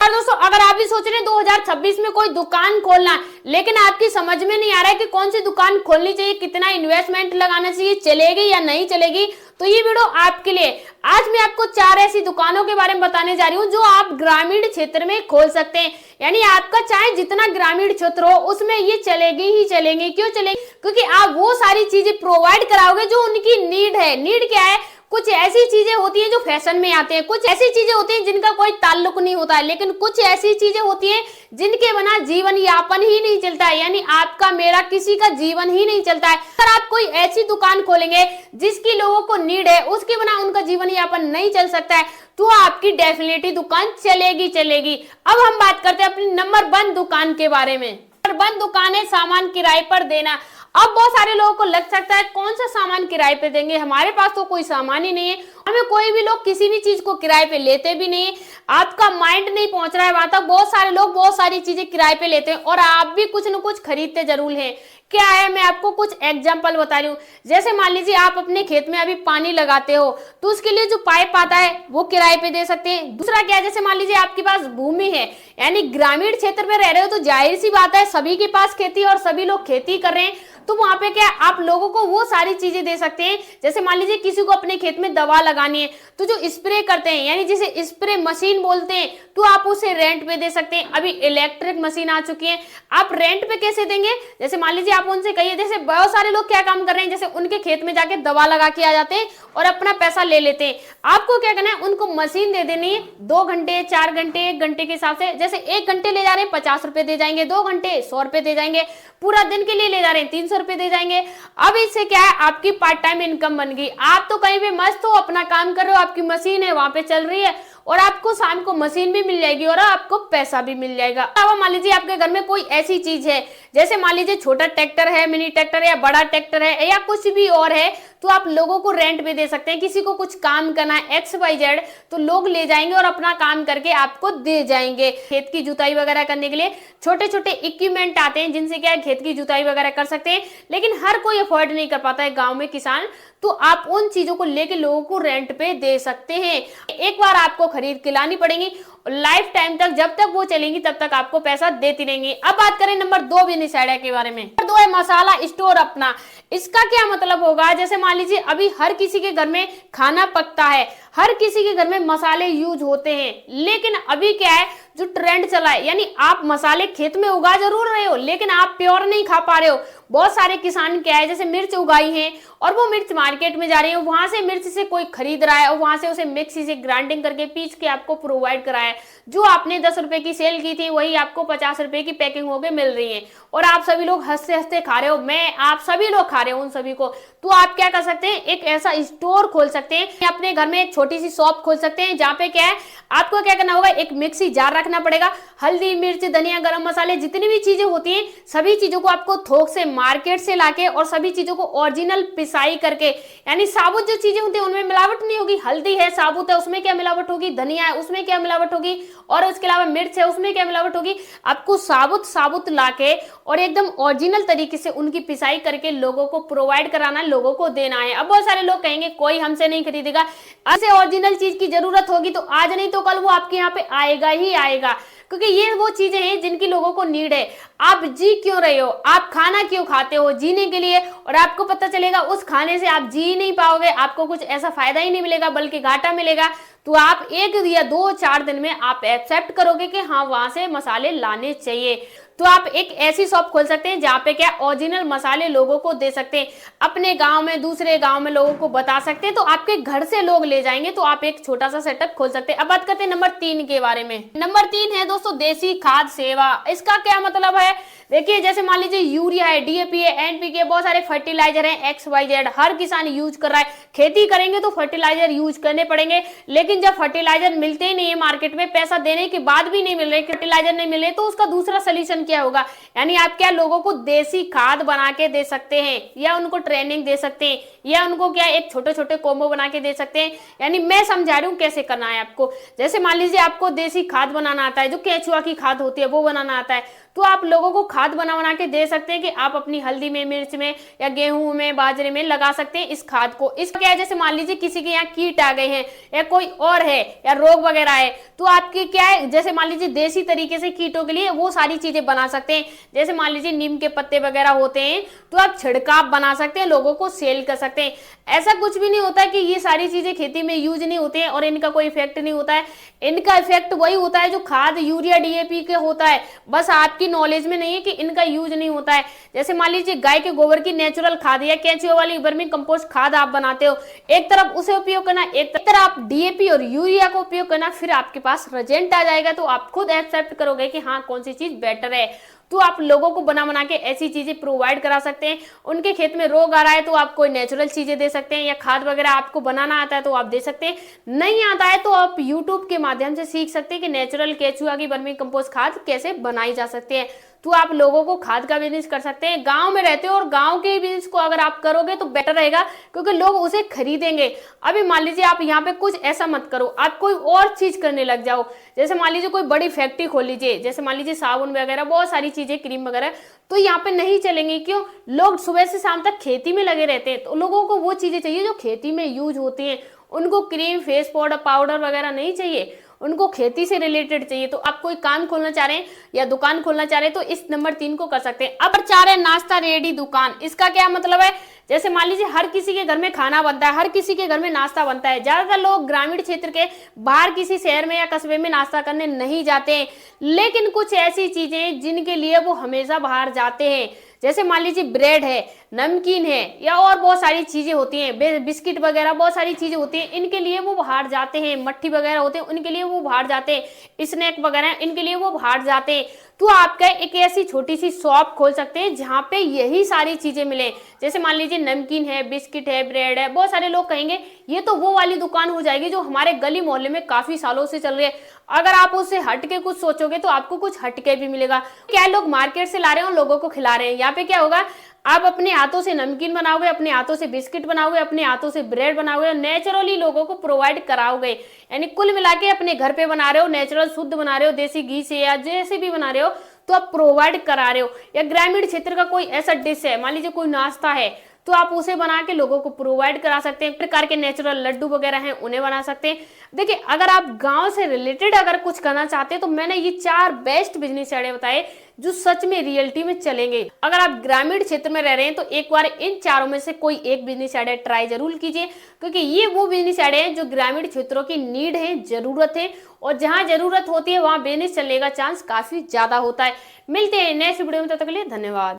और दोस्तों अगर आप भी सोच रहे हैं 2026 में कोई दुकान खोलना है, लेकिन आपकी समझ में नहीं आ रहा है कि कौन सी दुकान खोलनी चाहिए, कितना इन्वेस्टमेंट लगाना चाहिए, चलेगी या नहीं चलेगी, तो ये वीडियो आपके लिए। आज मैं आपको 4 ऐसी दुकानों के बारे में बताने जा रही हूँ जो आप ग्रामीण क्षेत्र में खोल सकते हैं। यानी आपका चाहे जितना ग्रामीण क्षेत्र हो उसमें ये चलेगी ही चलेंगी। क्यों चलेगी? क्योंकि आप वो सारी चीजें प्रोवाइड कराओगे जो उनकी नीड है। नीड क्या है? कुछ ऐसी चीजें होती हैं जो फैशन में आते हैं, कुछ ऐसी चीजें होती हैं जिनका कोई ताल्लुक नहीं होता है, लेकिन कुछ ऐसी चीजें होती हैं जिनके बिना जीवन यापन ही नहीं चलता है। यानी आपका मेरा किसी का जीवन ही नहीं चलता है। अगर आप कोई ऐसी दुकान खोलेंगे जिसकी लोगों को नीड है, उसके बिना उनका जीवन यापन नहीं चल सकता है, तो आपकी डेफिनेटली दुकान चलेगी चलेगी। अब हम बात करते हैं अपनी नंबर 1 दुकान के बारे में। नंबर 1 दुकान है सामान किराए पर देना। अब बहुत सारे लोगों को लग सकता है कौन सा सामान किराए पे देंगे, हमारे पास तो कोई सामान ही नहीं है। हमें कोई भी लोग किसी भी चीज को किराए पे लेते भी नहीं है। आपका माइंड नहीं पहुंच रहा है वहां तक। बहुत सारे लोग बहुत सारी चीजें किराए पे लेते हैं और आप भी कुछ न कुछ खरीदते जरूर हैं। क्या है, मैं आपको कुछ एग्जांपल बता रही हूँ। जैसे मान लीजिए आप अपने खेत में अभी पानी लगाते हो तो उसके लिए जो पाइप आता है वो किराए पे दे सकते हैं। दूसरा क्या है, जैसे मान लीजिए आपके पास भूमि है, यानी ग्रामीण क्षेत्र में रह रहे हो तो जाहिर सी बात है सभी के पास खेती और सभी लोग खेती कर रहे हैं, तो वहां पे क्या आप लोगों को वो सारी चीजें दे सकते हैं। जैसे मान लीजिए किसी को अपने खेत में दवा लगानी है तो जो स्प्रे करते हैं, यानी जिसे स्प्रे मशीन बोलते हैं, तो आप उसे रेंट पे दे सकते हैं। अभी इलेक्ट्रिक मशीन आ चुकी है, आप रेंट पे कैसे देंगे? जैसे मान लीजिए आप उनसे कहिए, जैसे बहुत सारे लोग क्या काम कर रहे हैं, जैसे उनके खेत में जाके दवा लगा के आ जाते हैं और अपना पैसा ले लेते हैं। आपको क्या करना है, उनको मशीन दे देनी है। 2 घंटे 4 घंटे 1 घंटे के हिसाब से, जैसे 1 घंटे ले जा रहे हैं 50 रुपए दे जाएंगे, 2 घंटे 100 रुपए दे जाएंगे, पूरा दिन के लिए ले जा रहे हैं 300 रुपए दे जाएंगे। अब इससे क्या है, आपकी पार्ट टाइम इनकम बन गई। आप तो कहीं पे मस्त हो, अपना काम कर रहे हो, आपकी मशीन है वहां पे चल रही है और आपको शाम को मशीन भी मिल जाएगी और आपको पैसा भी मिल जाएगा। अब मान लीजिए आपके घर में कोई ऐसी चीज है, जैसे मान लीजिए छोटा ट्रैक्टर है, मिनी ट्रैक्टर है या बड़ा ट्रैक्टर है या कुछ भी और है, तो आप लोगों को रेंट पे दे सकते हैं। किसी को कुछ काम करना है XYZ, तो लोग ले जाएंगे और अपना काम करके आपको दे जाएंगे। खेत की जुताई वगैरह करने के लिए छोटे छोटे इक्विपमेंट आते हैं जिनसे क्या है खेत की जुताई वगैरह कर सकते हैं, लेकिन हर कोई अफोर्ड नहीं कर पाता है गांव में किसान, तो आप उन चीजों को लेके लोगों को रेंट पे दे सकते हैं। एक बार आपको खरीद के लानी पड़ेगी, लाइफ टाइम तक, जब तक वो चलेंगी तब तक आपको पैसा देती रहेंगी। अब बात करें नंबर 2 बिजनेस आइडिया के बारे में। नंबर 2 है मसाला स्टोर अपना। इसका क्या मतलब होगा, जैसे मान लीजिए अभी हर किसी के घर में खाना पकता है, हर किसी के घर में मसाले यूज होते हैं, लेकिन अभी क्या है जो ट्रेंड चला है, यानी आप मसाले खेत में उगा जरूर रहे हो लेकिन आप प्योर नहीं खा पा रहे हो। बहुत सारे किसान क्या है, जैसे मिर्च उगाई है और वो मिर्च मार्केट में जा रही है, वहां से मिर्च से कोई खरीद रहा है और वहां से उसे मिक्सी से ग्राइंडिंग करके पीस के आपको प्रोवाइड कराया। जो आपने 10 रुपए की सेल की थी वही आपको 50 रुपए की पैकिंग होके मिल रही है और आप सभी लोग हंसते हंसते खा रहे हो, मैं आप सभी लोग खा रहे हो उन सभी को। तो आप क्या कर सकते हैं, एक ऐसा स्टोर खोल सकते हैं, अपने घर में एक छोटी सी शॉप खोल सकते हैं, जहाँ पे क्या है आपको क्या करना होगा, एक मिक्सी जार रखना पड़ेगा, हल्दी मिर्च धनिया गरम मसाले जितनी भी चीजें होती हैं सभी चीजों को आपको थोक से मार्केट से लाके और सभी चीजों को ओरिजिनल पिसाई करके, यानी साबुत जो चीजें होती है उनमें मिलावट नहीं होगी। हल्दी है साबुत है उसमें क्या मिलावट होगी, धनिया है उसमें क्या मिलावट होगी, और उसके अलावा मिर्च है उसमें क्या मिलावट होगी। आपको साबुत साबुत लाके और एकदम ओरिजिनल तरीके से उनकी पिसाई करके लोगों को प्रोवाइड कराना, लोगों को देना है। अब बहुत सारे लोग कहेंगे कोई हमसे नहीं खरीदेगा, ऐसे ओरिजिनल चीज की जरूरत होगी तो आज नहीं तो कल वो आपके यहाँ पे आएगा ही आएगा, क्योंकि ये वो चीजें हैं जिनकी लोगों को नीड है। आप जी क्यों रहे हो, आप खाना क्यों खाते हो, जीने के लिए, और आपको पता चलेगा उस खाने से आप जी नहीं पाओगे, आपको कुछ ऐसा फायदा ही नहीं मिलेगा बल्कि घाटा मिलेगा, तो आप 1 या 2-4 दिन में आप एक्सेप्ट करोगे कि हाँ वहां से मसाले लाने चाहिए। तो आप एक ऐसी शॉप खोल सकते हैं जहाँ पे क्या ओरिजिनल मसाले लोगों को दे सकते हैं, अपने गांव में दूसरे गांव में लोगों को बता सकते हैं, तो आपके घर से लोग ले जाएंगे, तो आप एक छोटा सा सेटअप खोल सकते हैं। अब बात करते हैं नंबर 3 के बारे में। नंबर 3 है दोस्तों देसी खाद सेवा। इसका क्या मतलब है, देखिए जैसे मान लीजिए यूरिया है, DAP है, NPK, बहुत सारे फर्टिलाइजर हैं XYZ, हर किसान यूज कर रहा है। खेती करेंगे तो फर्टिलाइजर यूज करने पड़ेंगे, लेकिन जब फर्टिलाइजर मिलते ही नहीं है मार्केट में, पैसा देने के बाद भी नहीं मिल रहे, फर्टिलाइजर नहीं मिल रहे, तो उसका दूसरा सोल्यूशन क्या होगा, यानी आप क्या लोगों को देसी खाद बना के दे सकते हैं, या उनको ट्रेनिंग दे सकते हैं, या उनको क्या एक छोटे छोटे कोम्बो बना के दे सकते हैं। यानी मैं समझा रही हूँ कैसे करना है आपको। जैसे मान लीजिए आपको देसी खाद बनाना आता है, जो केचुआ की खाद होती है वो बनाना आता है, तो आप लोगों को खाद बना बना के दे सकते हैं कि आप अपनी हल्दी में, मिर्च में, या गेहूं में, बाजरे में लगा सकते हैं इस खाद को। इसका क्या है, जैसे मान लीजिए किसी के यहाँ कीट आ गए हैं या कोई और है या रोग वगैरह है, तो आपकी क्या है, जैसे मान लीजिए देसी तरीके से कीटों के लिए वो सारी चीजें बना सकते हैं। जैसे मान लीजिए नीम के पत्ते वगैरह होते हैं, तो आप छिड़काव बना सकते हैं, लोगों को सेल कर सकते हैं। ऐसा कुछ भी नहीं होता कि ये सारी चीजें खेती में यूज नहीं होती है और इनका कोई इफेक्ट नहीं होता है। इनका इफेक्ट वही होता है जो खाद यूरिया डीएपी के होता है, बस आपकी नॉलेज में नहीं है कि इनका यूज नहीं होता है। जैसे मान लीजिए गाय के गोबर की नेचुरल खाद या केंचुआ वाली वर्मी कंपोस्ट खाद आप बनाते हो, एक तरफ उसे उपयोग करना, एक तरफ आप डीएपी और यूरिया को उपयोग करना, फिर आपके पास रिजल्ट आ जाएगा, तो आप खुद एक्सेप्ट करोगे कि हाँ कौन सी चीज बेटर है। तो आप लोगों को बना बना के ऐसी चीजें प्रोवाइड करा सकते हैं। उनके खेत में रोग आ रहा है तो आप कोई नेचुरल चीजें दे सकते हैं, या खाद वगैरह आपको बनाना आता है तो आप दे सकते हैं। नहीं आता है तो आप यूट्यूब के माध्यम से सीख सकते हैं कि नेचुरल केचुआ की वर्मी कंपोस्ट खाद कैसे बनाई जा सकती है। तो आप लोगों को खाद का बिजनेस कर सकते हैं। गांव में रहते हो और गांव के बिजनेस को अगर आप करोगे तो बेटर रहेगा, क्योंकि लोग उसे खरीदेंगे। अभी मान लीजिए आप यहाँ पे कुछ ऐसा मत करो, आप कोई और चीज करने लग जाओ। जैसे मान लीजिए कोई बड़ी फैक्ट्री खोल लीजिए, जैसे मान लीजिए साबुन वगैरह, बहुत सारी चीजें, क्रीम वगैरह, तो यहाँ पे नहीं चलेंगे। क्यों? लोग सुबह से शाम तक खेती में लगे रहते हैं, तो लोगों को वो चीजें चाहिए जो खेती में यूज होती हैं। उनको क्रीम, फेस पाउडर वगैरह नहीं चाहिए, उनको खेती से रिलेटेड चाहिए। तो आप कोई काम खोलना चाह रहे हैं या दुकान खोलना चाह रहे हैं तो इस नंबर 3 को कर सकते हैं। अब चाह रहे हैं नाश्ता रेडी दुकान, इसका क्या मतलब है, जैसे मान लीजिए हर किसी के घर में खाना बनता है, हर किसी के घर में नाश्ता बनता है। ज्यादातर लोग ग्रामीण क्षेत्र के बाहर किसी शहर में या कस्बे में नाश्ता करने नहीं जाते हैं, लेकिन कुछ ऐसी चीजें जिनके लिए वो हमेशा बाहर जाते हैं। जैसे मान लीजिए ब्रेड है, नमकीन है, या और बहुत सारी चीजें होती हैं, बिस्किट वगैरह बहुत सारी चीजें होती हैं, इनके लिए वो बाहर जाते हैं। मट्ठी वगैरह होते हैं, उनके लिए वो बाहर जाते हैं। स्नैक वगैरह, इनके लिए वो बाहर जाते हैं। तो आपका एक ऐसी छोटी सी शॉप खोल सकते हैं जहां पे यही सारी चीजें मिले। जैसे मान लीजिए नमकीन है, बिस्किट है, ब्रेड है, बहुत सारे लोग कहेंगे ये तो वो वाली दुकान हो जाएगी जो हमारे गली मोहल्ले में काफी सालों से चल रही है। अगर आप उससे हटके कुछ सोचोगे तो आपको कुछ हटके भी मिलेगा। क्या लोग मार्केट से ला रहे हैं और लोगों को खिला रहे हैं। यहाँ पे क्या होगा, आप अपने हाथों से नमकीन बनाओगे, अपने हाथों से बिस्किट बनाओगे, अपने हाथों से ब्रेड बनाओगे, नेचुरली लोगों को प्रोवाइड कराओगे। यानी कुल मिला के अपने घर पे बना रहे हो, नेचुरल शुद्ध बना रहे हो, देसी घी से या जैसे भी बना रहे हो, तो आप प्रोवाइड करा रहे हो। या ग्रामीण क्षेत्र का कोई ऐसा डिश है, मान लीजिए कोई नाश्ता है, तो आप उसे बना के लोगों को प्रोवाइड करा सकते हैं। प्रकार के नेचुरल लड्डू वगैरह हैं, उन्हें बना सकते हैं। देखिए, अगर आप गांव से रिलेटेड अगर कुछ करना चाहते हैं तो मैंने ये 4 बेस्ट बिजनेस आइडिया बताए जो सच में रियलिटी में चलेंगे। अगर आप ग्रामीण क्षेत्र में रह रहे हैं तो एक बार इन चारों में से कोई एक बिजनेस आइडिया ट्राई जरूर कीजिए, क्योंकि ये वो बिजनेस आइडिया है जो ग्रामीण क्षेत्रों की नीड है, जरूरत है, और जहां जरूरत होती है वहां बिजनेस चलने का चांस काफी ज्यादा होता है। मिलते हैं नेक्स्ट वीडियो में, तब तक के लिए धन्यवाद।